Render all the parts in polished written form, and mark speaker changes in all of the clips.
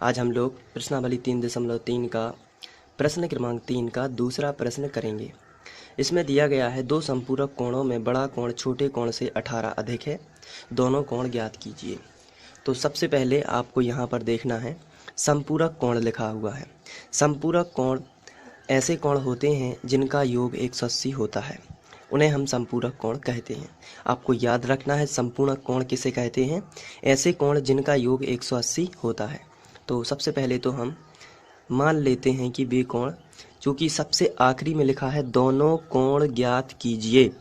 Speaker 1: आज हम लोग प्रश्नावली 3.3 का प्रश्न क्रमांक 3 का दूसरा प्रश्न करेंगे। इसमें दिया गया है दो संपूरक कोणों में बड़ा कोण छोटे कोण से 18 अधिक है, दोनों कोण ज्ञात कीजिए। तो सबसे पहले आपको यहाँ पर देखना है संपूरक कोण लिखा हुआ है। संपूरक कोण ऐसे कोण होते हैं जिनका योग 180 होता है, उन्हें हम संपूरक कोण कहते हैं। आपको याद रखना है संपूरक कोण किसे कहते हैं, ऐसे कोण जिनका योग 180 होता है। तो सबसे पहले तो हम मान लेते हैं कि वे कोण, चूँकि सबसे आखिरी में लिखा है दोनों कोण ज्ञात कीजिए,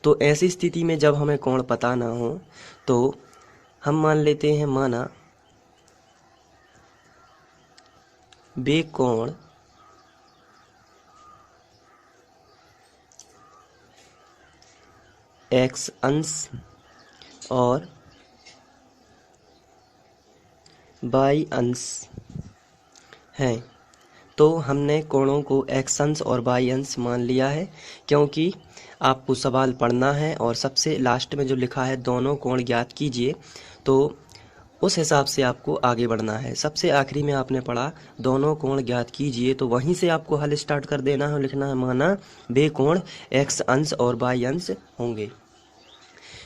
Speaker 1: तो ऐसी स्थिति में जब हमें कोण पता ना हो तो हम मान लेते हैं माना वे कोण एक्स अंश और वाई अंश हैं। तो हमने कोणों को एक्स अंश और वाई अंश मान लिया है, क्योंकि आपको सवाल पढ़ना है और सबसे लास्ट में जो लिखा है दोनों कोण ज्ञात कीजिए, तो उस हिसाब से आपको आगे बढ़ना है। सबसे आखिरी में आपने पढ़ा दोनों कोण ज्ञात कीजिए, तो वहीं से आपको हल स्टार्ट कर देना है, लिखना है माना वे कोण एक्स अंश और वाई अंश होंगे।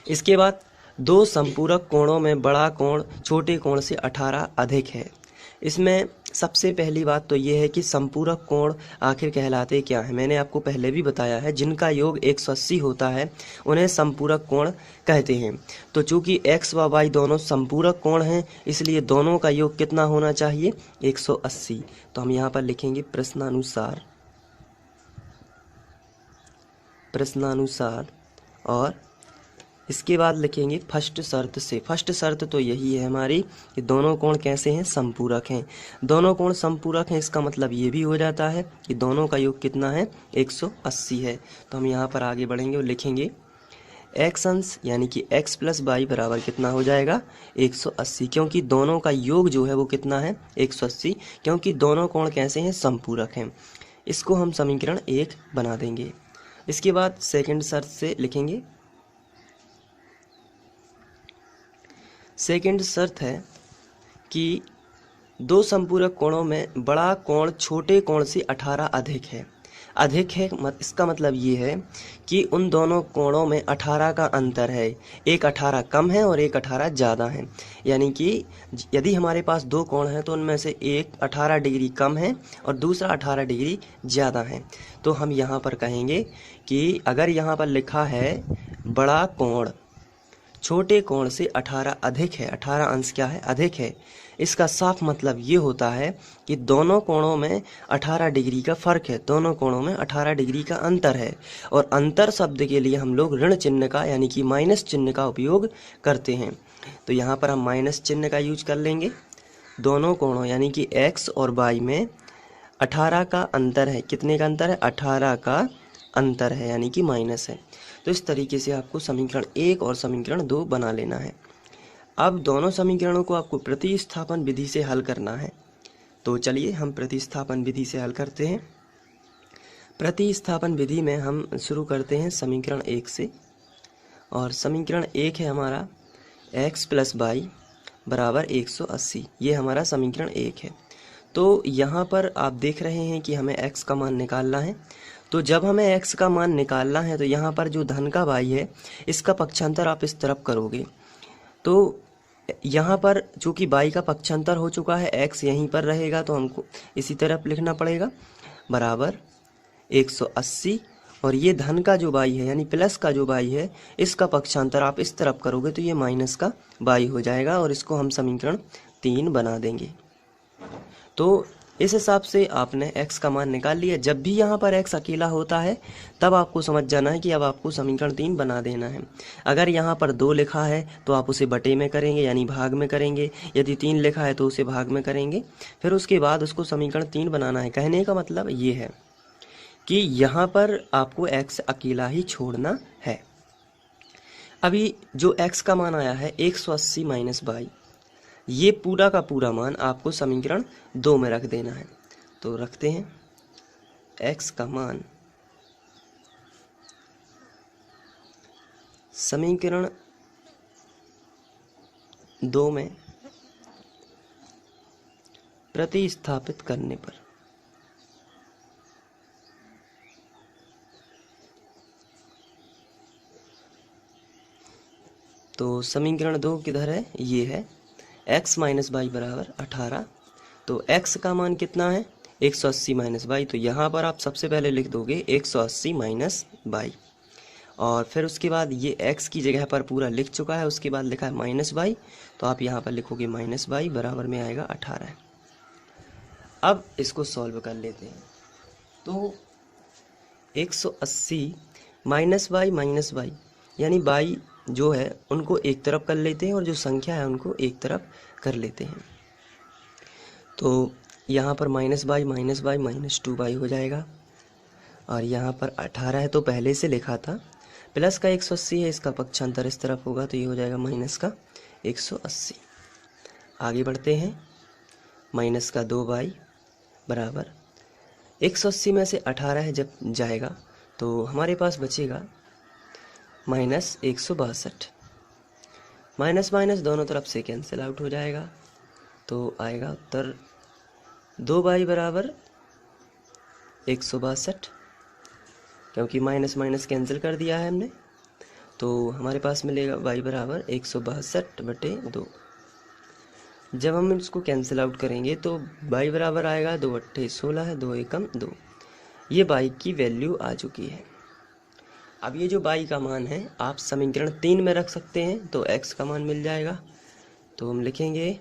Speaker 1: इसके बाद दो संपूरक कोणों में बड़ा कोण छोटे कोण से 18 अधिक है। इसमें सबसे पहली बात तो ये है कि संपूरक कोण आखिर कहलाते क्या है। मैंने आपको पहले भी बताया है जिनका योग 180 होता है उन्हें संपूरक कोण कहते हैं। तो चूंकि x व y दोनों संपूरक कोण हैं, इसलिए दोनों का योग कितना होना चाहिए, 180। तो हम यहाँ पर लिखेंगे प्रश्नानुसार और इसके बाद लिखेंगे फर्स्ट शर्त से। फर्स्ट शर्त तो यही है हमारी कि दोनों कोण कैसे हैं, संपूरक हैं। दोनों कोण संपूरक हैं, इसका मतलब ये भी हो जाता है कि दोनों का योग कितना है, 180 है। तो हम यहाँ पर आगे बढ़ेंगे और लिखेंगे एक्स अंश यानी कि x प्लस वाई बराबर कितना हो जाएगा, 180, क्योंकि दोनों का योग जो है वो कितना है, 180, क्योंकि दोनों कोण कैसे हैं, संपूरक हैं। इसको हम समीकरण 1 बना देंगे। इसके बाद सेकंड शर्त से लिखेंगे, सेकंड शर्त है कि दो संपूरक कोणों में बड़ा कोण छोटे कोण से 18 अधिक है। अधिक है इसका मतलब ये है कि उन दोनों कोणों में 18 का अंतर है, एक 18 कम है और एक 18 ज़्यादा है। यानी कि यदि हमारे पास दो कोण हैं तो उनमें से एक 18 डिग्री कम है और दूसरा 18 डिग्री ज़्यादा है। तो हम यहाँ पर कहेंगे कि अगर यहाँ पर लिखा है बड़ा कोण छोटे कोण से 18 अधिक है, 18 अंश क्या है, अधिक है, इसका साफ मतलब ये होता है कि दोनों कोणों में 18 डिग्री का फर्क है, दोनों कोणों में 18 डिग्री का अंतर है। और अंतर शब्द के लिए हम लोग ऋण चिन्ह का यानी कि माइनस चिन्ह का उपयोग करते हैं। तो यहाँ पर हम माइनस चिन्ह का यूज कर लेंगे। दोनों कोणों यानी कि एक्स और वाई में 18 का अंतर है। कितने का अंतर है, 18 का अंतर है, यानी कि माइनस है। तो इस तरीके से आपको समीकरण 1 और समीकरण 2 बना लेना है। अब दोनों समीकरणों को आपको प्रतिस्थापन विधि से हल करना है। तो चलिए हम प्रतिस्थापन विधि से हल करते हैं। प्रतिस्थापन विधि में हम शुरू करते हैं समीकरण 1 से, और समीकरण 1 है हमारा x प्लस वाई बराबर 180। ये हमारा समीकरण 1 है। तो यहाँ पर आप देख रहे हैं कि हमें x का मान निकालना है। तो जब हमें x का मान निकालना है तो यहाँ पर जो धन का y है इसका पक्षांतर आप इस तरफ करोगे। तो यहाँ पर चूँकि y का पक्षांतर हो चुका है, x यहीं पर रहेगा, तो हमको इसी तरफ लिखना पड़ेगा बराबर 180। और ये धन का जो y है यानी प्लस का जो y है इसका पक्षांतर आप इस तरफ करोगे तो ये माइनस का y हो जाएगा, और इसको हम समीकरण 3 बना देंगे। तो इस हिसाब से आपने x का मान निकाल लिया। जब भी यहाँ पर x अकेला होता है तब आपको समझ जाना है कि अब आपको समीकरण 3 बना देना है। अगर यहाँ पर 2 लिखा है तो आप उसे बटे में करेंगे यानी भाग में करेंगे, यदि 3 लिखा है तो उसे भाग में करेंगे, फिर उसके बाद उसको समीकरण 3 बनाना है। कहने का मतलब ये है कि यहाँ पर आपको x अकेला ही छोड़ना है। अभी जो x का मान आया है 180 माइनस वाई, ये पूरा का पूरा मान आपको समीकरण 2 में रख देना है। तो रखते हैं x का मान समीकरण 2 में प्रतिस्थापित करने पर। तो समीकरण 2 किधर है, ये है x माइनस वाई बराबर 18। तो x का मान कितना है, 180 माइनस वाई। तो यहाँ पर आप सबसे पहले लिख दोगे 180 माइनस वाई, और फिर उसके बाद ये x की जगह पर पूरा लिख चुका है, उसके बाद लिखा है माइनस वाई, तो आप यहाँ पर लिखोगे माइनस वाई बराबर में आएगा 18। अब इसको सॉल्व कर लेते हैं। तो 180 माइनस वाई यानी वाई जो है उनको एक तरफ कर लेते हैं और जो संख्या है उनको एक तरफ कर लेते हैं। तो यहाँ पर माइनस वाई माइनस 2y हो जाएगा, और यहाँ पर 18 है तो पहले से लिखा था, प्लस का 180 है, इसका पक्षांतर इस तरफ होगा तो ये हो जाएगा माइनस का 180। आगे बढ़ते हैं, माइनस का 2y बराबर 180 में से 18 जब जाएगा तो हमारे पास बचेगा माइनस 162। माइनस माइनस दोनों तरफ से कैंसिल आउट हो जाएगा, तो आएगा उत्तर 2y बराबर 162, क्योंकि माइनस माइनस कैंसिल कर दिया है हमने। तो हमारे पास मिलेगा y बराबर 162/2। जब हम इसको कैंसिल आउट करेंगे तो y बराबर आएगा 2 अट्ठे 16 है, 2 एकम 2। ये y की वैल्यू आ चुकी है। अब ये जो y का मान है आप समीकरण 3 में रख सकते हैं, तो x का मान मिल जाएगा। तो हम लिखेंगे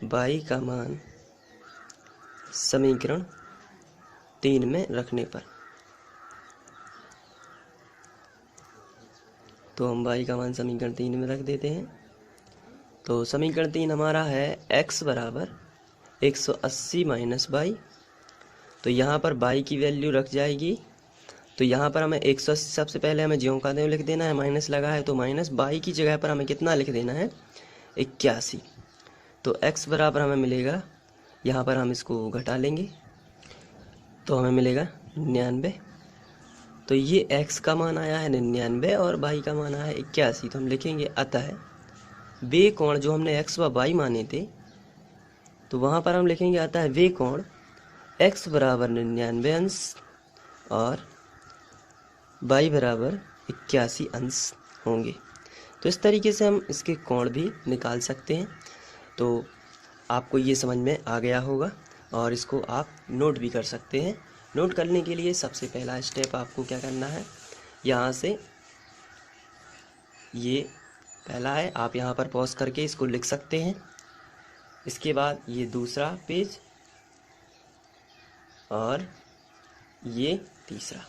Speaker 1: y का मान समीकरण 3 में रखने पर, तो हम y का मान समीकरण 3 में रख देते हैं। तो समीकरण 3 हमारा है x बराबर 180 माइनस वाई। तो यहाँ पर y की वैल्यू रख जाएगी, तो यहाँ पर हमें 180 सबसे पहले हमें ज्यों का त्यों लिख देना है, माइनस लगा है तो माइनस, y की जगह पर हमें कितना लिख देना है 81। तो x बराबर हमें मिलेगा, यहाँ पर हम इसको घटा लेंगे तो हमें मिलेगा 99। तो ये x का मान आया है 99 और y का मान आया है 81। तो हम लिखेंगे अतः वे कोण जो हमने x व y माने थे, तो वहाँ पर हम लिखेंगे अतः वे कोण x बराबर 99 अंश और y बराबर 81 अंश होंगे। तो इस तरीके से हम इसके कोण भी निकाल सकते हैं। तो आपको ये समझ में आ गया होगा और इसको आप नोट भी कर सकते हैं। नोट करने के लिए सबसे पहला स्टेप आपको क्या करना है, यहाँ से ये पहला है, आप यहाँ पर पॉज करके इसको लिख सकते हैं। इसके बाद ये दूसरा पेज और ये तीसरा।